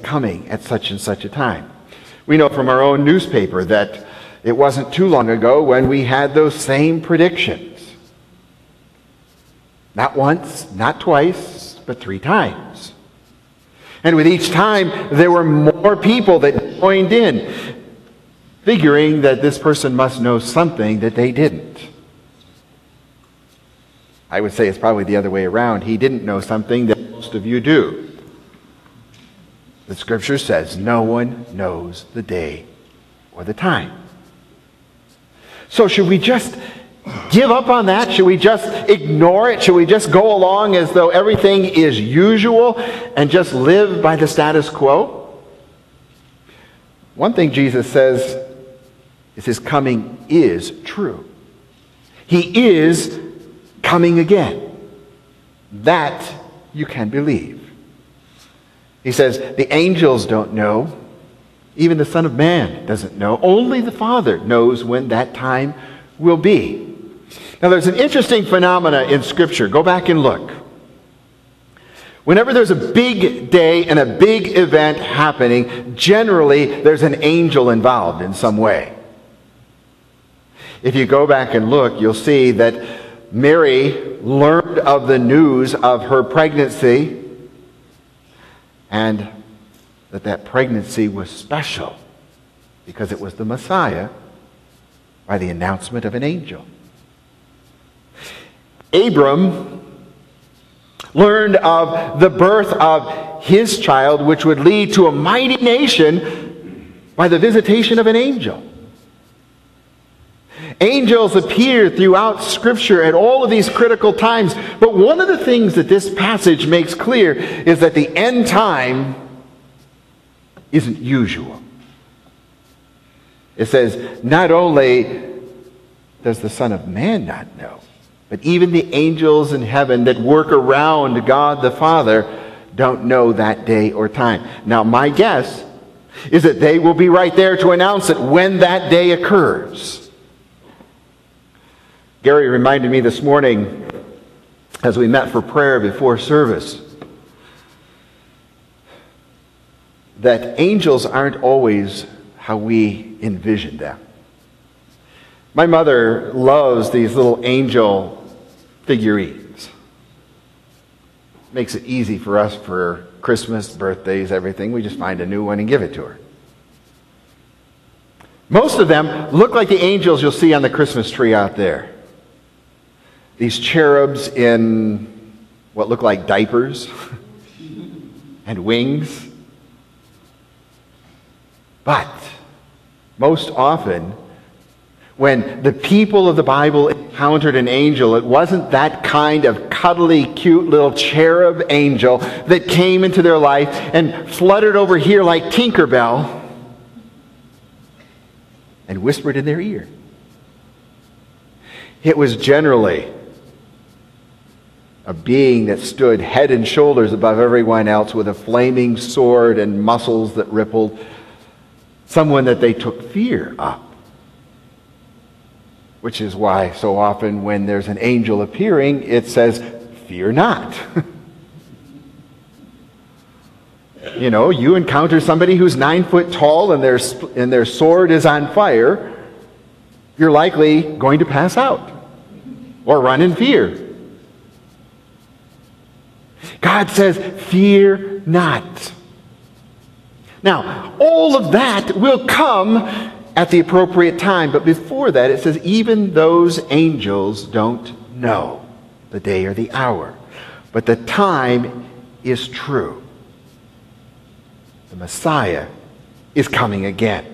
coming at such and such a time. We know from our own newspaper that it wasn't too long ago when we had those same predictions. Not once, not twice, but 3 times. And with each time, there were more people that joined in, figuring that this person must know something that they didn't. I would say it's probably the other way around. He didn't know something that most of you do. The Scripture says no one knows the day or the time. So should we just give up on that? Should we just ignore it? Should we just go along as though everything is usual and just live by the status quo? One thing Jesus says is his coming is true. He is coming again. That you can believe. He says the angels don't know. Even the Son of Man doesn't know. Only the Father knows when that time will be. Now there's an interesting phenomena in Scripture. Go back and look. Whenever there's a big day and a big event happening, generally there's an angel involved in some way. If you go back and look, you'll see that Mary learned of the news of her pregnancy and that pregnancy was special because it was the Messiah by the announcement of an angel. Abram learned of the birth of his child, which would lead to a mighty nation, by the visitation of an angel. Angels appear throughout Scripture at all of these critical times, but one of the things that this passage makes clear is that the end time isn't usual. It says, not only does the Son of Man not know, but even the angels in heaven that work around God the Father don't know that day or time. Now, my guess is that they will be right there to announce it when that day occurs. Gary reminded me this morning, as we met for prayer before service, that angels aren't always how we envision them. My mother loves these little angel figurines. Makes it easy for us for Christmas, birthdays, everything. We just find a new one and give it to her. Most of them look like the angels you'll see on the Christmas tree out there. These cherubs in what look like diapers and wings. But most often, when the people of the Bible encountered an angel, it wasn't that kind of cuddly, cute little cherub angel that came into their life and fluttered over here like Tinkerbell and whispered in their ear. It was generally a being that stood head and shoulders above everyone else with a flaming sword and muscles that rippled. Someone that they took fear of. Which is why so often when there's an angel appearing, it says, fear not. You know, you encounter somebody who's 9 foot tall and their sword is on fire, you're likely going to pass out or run in fear. God says, fear not. Now, all of that will come at the appropriate time. But before that, it says, even those angels don't know the day or the hour. But the time is true. The Messiah is coming again.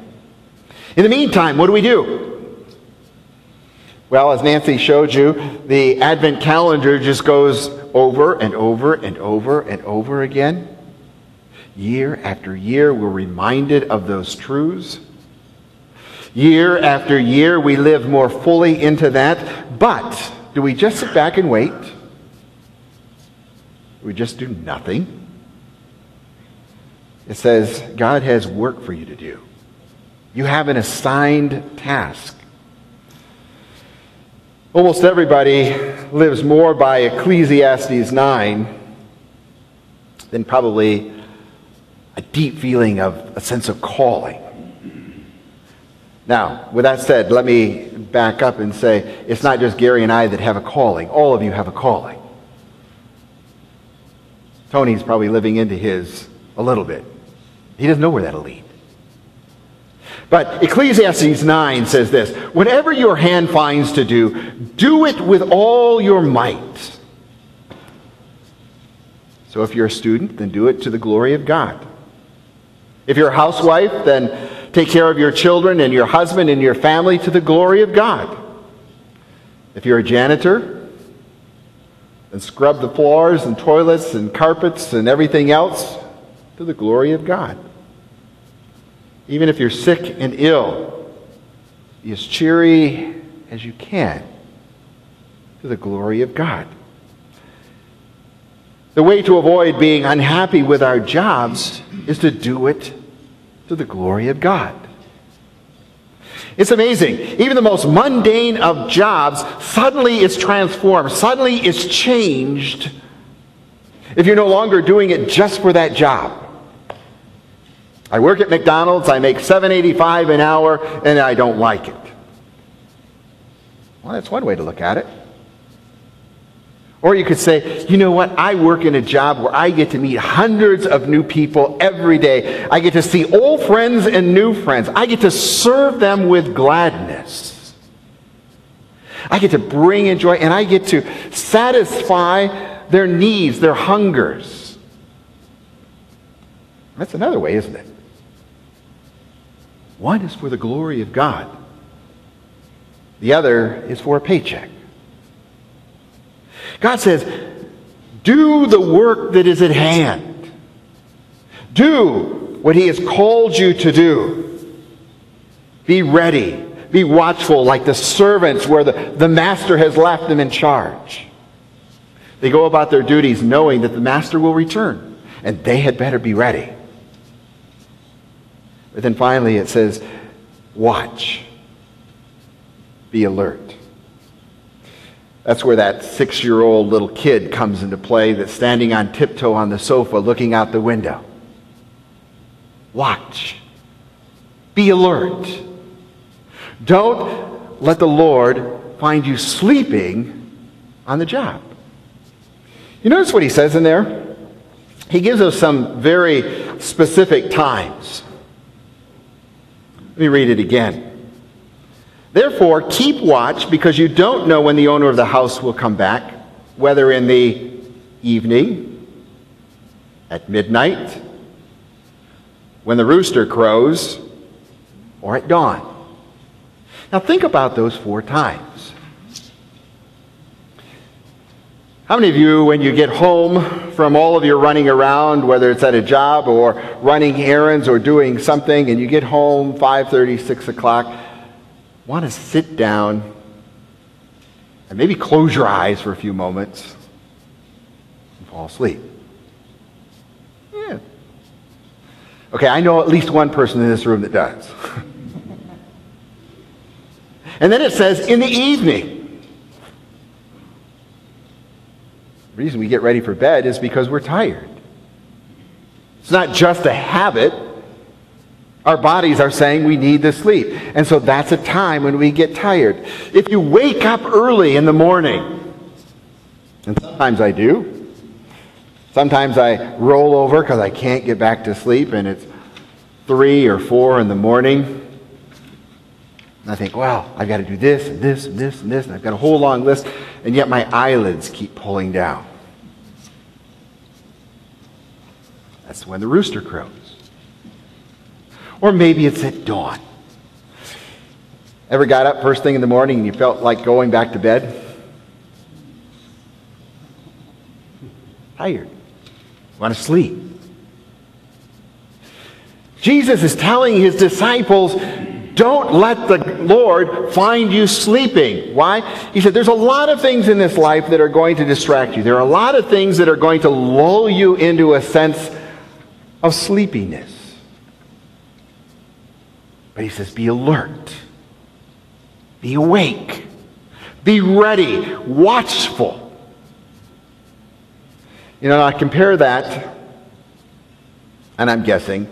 In the meantime, what do? Well, as Nancy showed you, the Advent calendar just goes over and over and over and over again. Year after year, we're reminded of those truths. Year after year, we live more fully into that. But do we just sit back and wait? Do we just do nothing? It says God has work for you to do. You have an assigned task. Almost everybody lives more by Ecclesiastes 9 than probably a deep feeling of a sense of calling. Now, with that said, let me back up and say it's not just Gary and I that have a calling. All of you have a calling. Tony's probably living into his a little bit. He doesn't know where that'll lead. But Ecclesiastes 9 says this, whatever your hand finds to do, do it with all your might. So if you're a student, then do it to the glory of God. If you're a housewife, then take care of your children and your husband and your family to the glory of God. If you're a janitor, then scrub the floors and toilets and carpets and everything else to the glory of God. Even if you're sick and ill, be as cheery as you can to the glory of God. The way to avoid being unhappy with our jobs is to do it to the glory of God. It's amazing. Even the most mundane of jobs suddenly is transformed. Suddenly it's changed if you're no longer doing it just for that job. I work at McDonald's, I make $7.85 an hour, and I don't like it. Well, that's one way to look at it. Or you could say, you know what, I work in a job where I get to meet hundreds of new people every day. I get to see old friends and new friends. I get to serve them with gladness. I get to bring in joy, and I get to satisfy their needs, their hungers. That's another way, isn't it? One is for the glory of God. The other is for a paycheck. God says, do the work that is at hand. Do what He has called you to do. Be ready. Be watchful like the servants where the master has left them in charge. They go about their duties knowing that the master will return, and they had better be ready. But then finally it says, watch. Be alert. That's where that 6-year-old little kid comes into play that's standing on tiptoe on the sofa looking out the window. Watch. Be alert. Don't let the Lord find you sleeping on the job. You notice what He says in there? He gives us some very specific times. Let me read it again. Therefore, keep watch, because you don't know when the owner of the house will come back, whether in the evening, at midnight, when the rooster crows, or at dawn. Now think about those 4 times. How many of you, when you get home from all of your running around, whether it's at a job or running errands or doing something, and you get home 5:30, 6 o'clock, want to sit down and maybe close your eyes for a few moments and fall asleep? Yeah. Okay, I know at least one person in this room that does. And then it says, in the evening. The reason we get ready for bed is because we're tired. It's not just a habit. Our bodies are saying we need to sleep. And so that's a time when we get tired. If you wake up early in the morning, and sometimes I do. Sometimes I roll over because I can't get back to sleep and it's 3 or 4 in the morning. And I think, well, I've got to do this and this and this and this, and I've got a whole long list, and yet my eyelids keep pulling down. That's when the rooster crows. Or maybe it's at dawn. Ever got up first thing in the morning and you felt like going back to bed? Tired. Want to sleep. Jesus is telling His disciples, don't let the Lord find you sleeping. Why? He said, there's a lot of things in this life that are going to distract you. There are a lot of things that are going to lull you into a sense of sleepiness. But He says, be alert. Be awake. Be ready. Watchful. You know, I compare that And I'm guessing